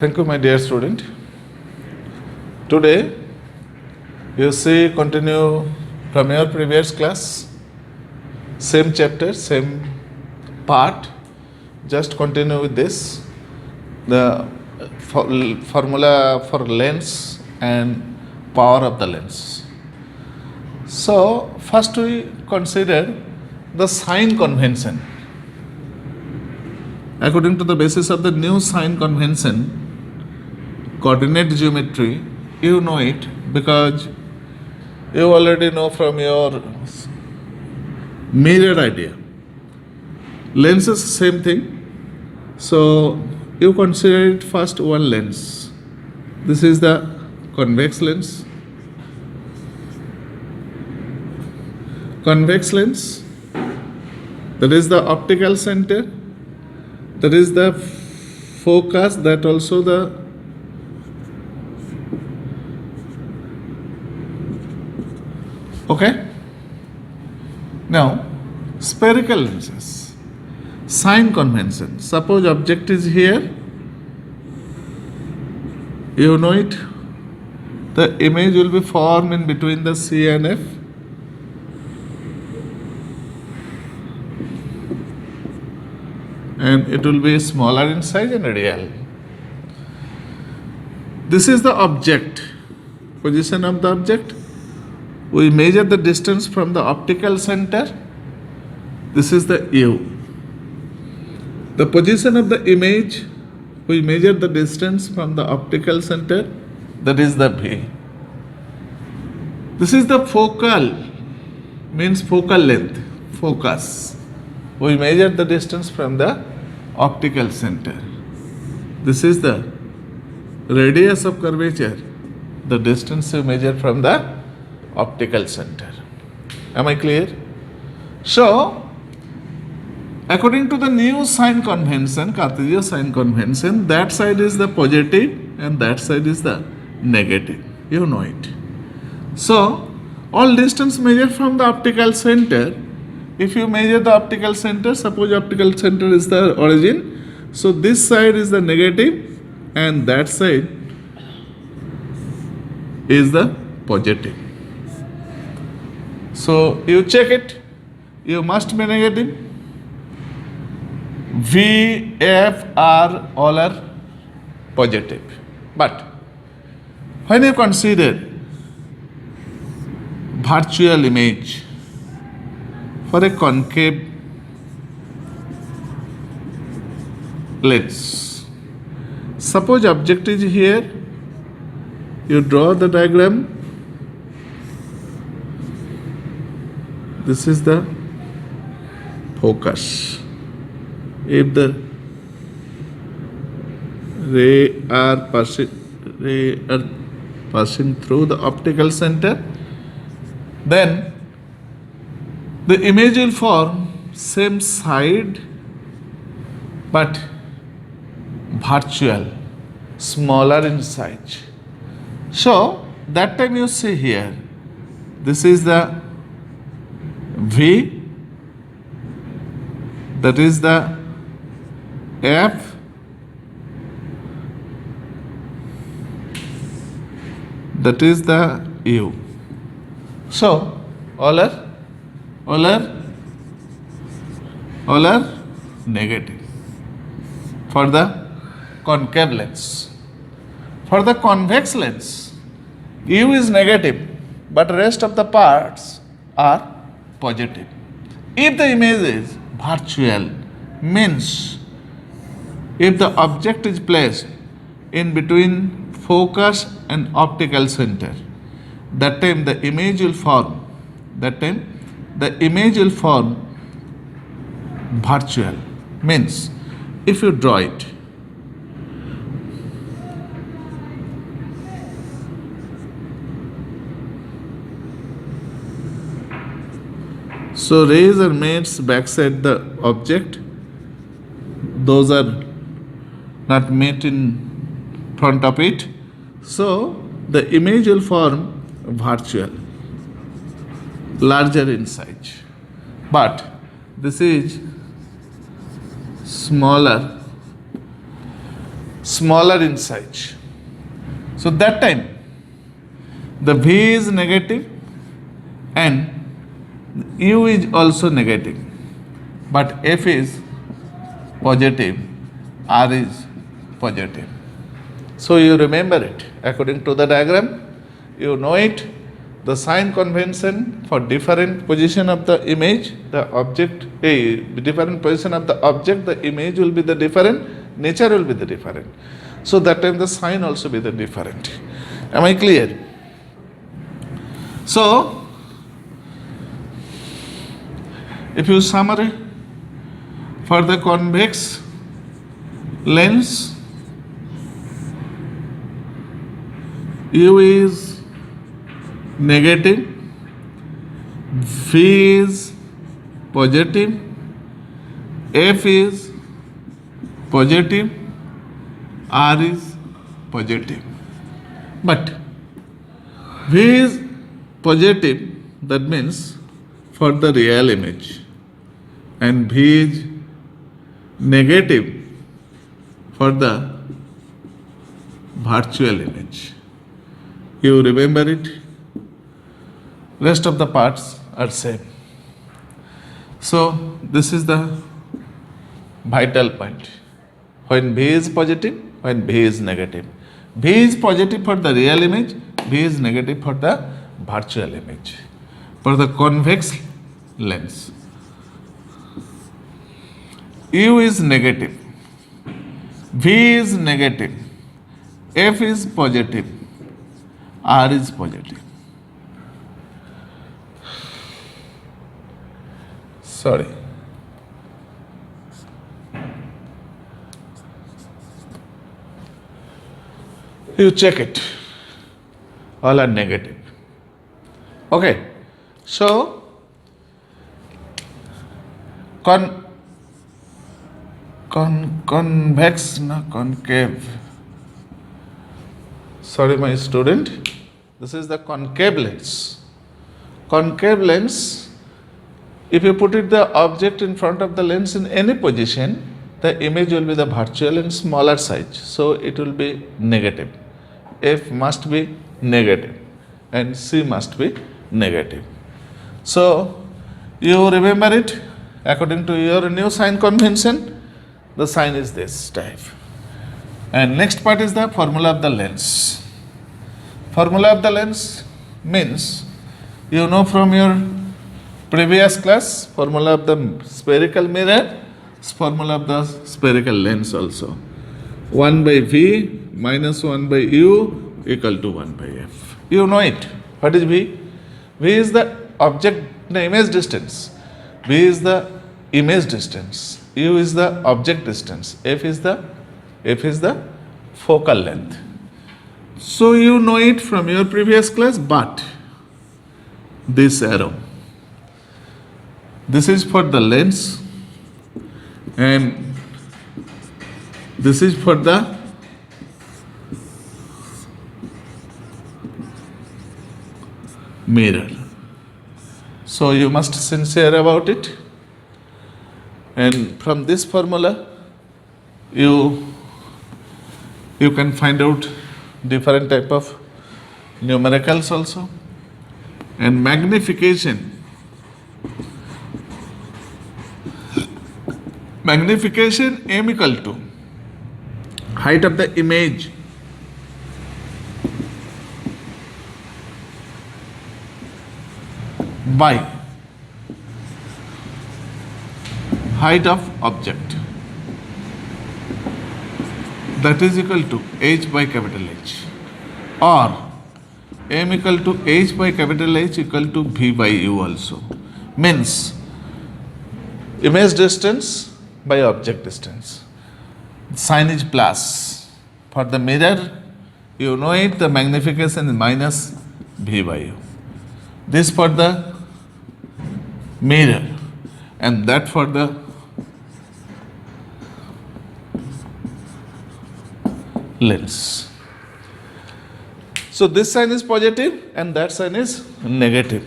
Thank you, my dear student. Today, you see continue from your previous class, same chapter, same part, just continue with this, the formula for lens and power of the lens. So, first we consider the sign convention. According to the basis of the new sign convention, coordinate geometry, you know it because you already know from your mirror idea. Lens is same thing. So you consider it first one lens. This is the convex lens. Convex lens, that is the optical center, that is the focus, that also the okay. Now, spherical lenses, sign convention. Suppose object is here, you know it. The image will be formed in between the C and F. And it will be smaller in size and radial. This is the object, position of the object. We measure the distance from the optical center. This is the U. The position of the image, we measure the distance from the optical center. That is the V. This is the focal, means focal length, focus. We measure the distance from the optical center. This is the radius of curvature, the distance we measure from the optical center. Am I clear? So, according to the new sign convention, Cartesian sign convention, that side is the positive and that side is the negative. You know it. So, all distance measured from the optical center, if you measure the optical center, suppose optical center is the origin, so this side is the negative and that side is the positive. So you check it, you must be negative. V, F, R all are positive. But when you consider virtual image for a concave lens, suppose object is here, you draw the diagram. This is the focus. If the ray are passing through the optical center, then the image will form same side but virtual, smaller in size. So that time you see here, this is the V, that is the F, that is the U. So all are negative for the concave lens. For the convex lens, U is negative, but rest of the parts are positive. If the image is virtual, means if the object is placed in between focus and optical center, that time the image will form, virtual, means if you draw it, so rays are made backside the object, those are not made in front of it, so the image will form virtual, larger in size. But this is smaller smaller in size. So that time the V is negative and U is also negative, but F is positive, R is positive. So you remember it according to the diagram, you know it. The sign convention for different position of the image, the object, different position of the object, the image will be the different, nature will be the different. So that time the sign also be the different. Am I clear? So if you summary for the convex lens, U is negative, V is positive, F is positive, R is positive. But V is positive, that means for the real image, and V is negative for the virtual image. You remember it? Rest of the parts are same. So this is the vital point. When V is positive, when V is negative. V is positive for the real image, V is negative for the virtual image. For the convex lens, U is negative, V is negative, F is positive, R is positive. Sorry. You check it. All are negative. Okay. So convex, no, concave. Sorry, my student. This is the concave lens. Concave lens, if you put it the object in front of the lens in any position, the image will be the virtual and smaller size. So it will be negative. F must be negative and C must be negative. So you remember it according to your new sign convention. The sign is this type. And next part is the formula of the lens. Formula of the lens means, you know from your previous class, formula of the spherical mirror, formula of the spherical lens also. 1 by V minus 1 by U equal to 1 by F. You know it. What is V? V is the object, the image distance. V is the image distance. U is the object distance. F is the focal length. So you know it from your previous class, but this arrow, this is for the lens and this is for the mirror. So you must sincere about it, and from this formula you can find out different type of numericals also. And magnification M equal to height of the image by height of object, that is equal to H by capital H, or M equal to H by capital H equal to V by U also. Means image distance by object distance. Sign is plus. For the mirror, you know it, the magnification is minus V by U. This for the mirror and that for the lens. So this sign is positive and that sign is negative.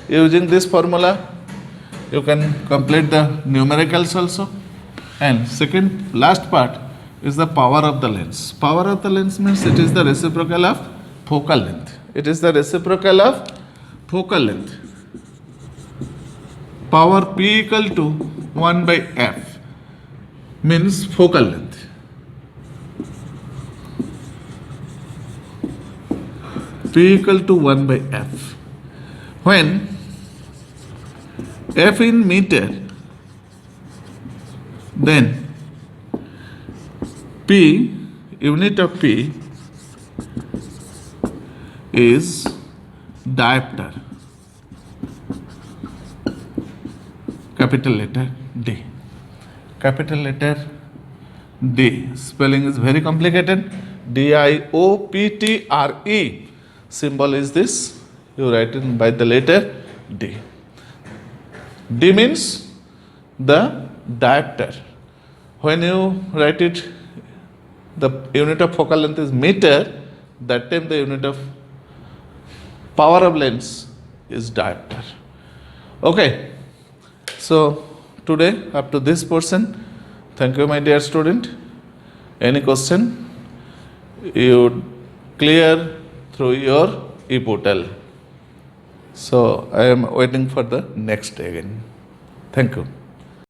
Using this formula, you can complete the numericals also. And second, last part, is the power of the lens. Power of the lens means it is the reciprocal of focal length. It is the reciprocal of focal length. Power P equal to 1 by F means focal length. P equal to 1 by F. When F in meter, then P, unit of P is diopter, capital letter D. Capital letter D. Spelling is very complicated. Dioptre. Symbol is this. You write it by the letter D. D means the diopter. When you write it, the unit of focal length is meter. That time the unit of power of lens is diopter. Okay. So today up to this portion. Thank you, my dear student. Any question you clear through your e-portal. So I am waiting for the next day again. Thank you.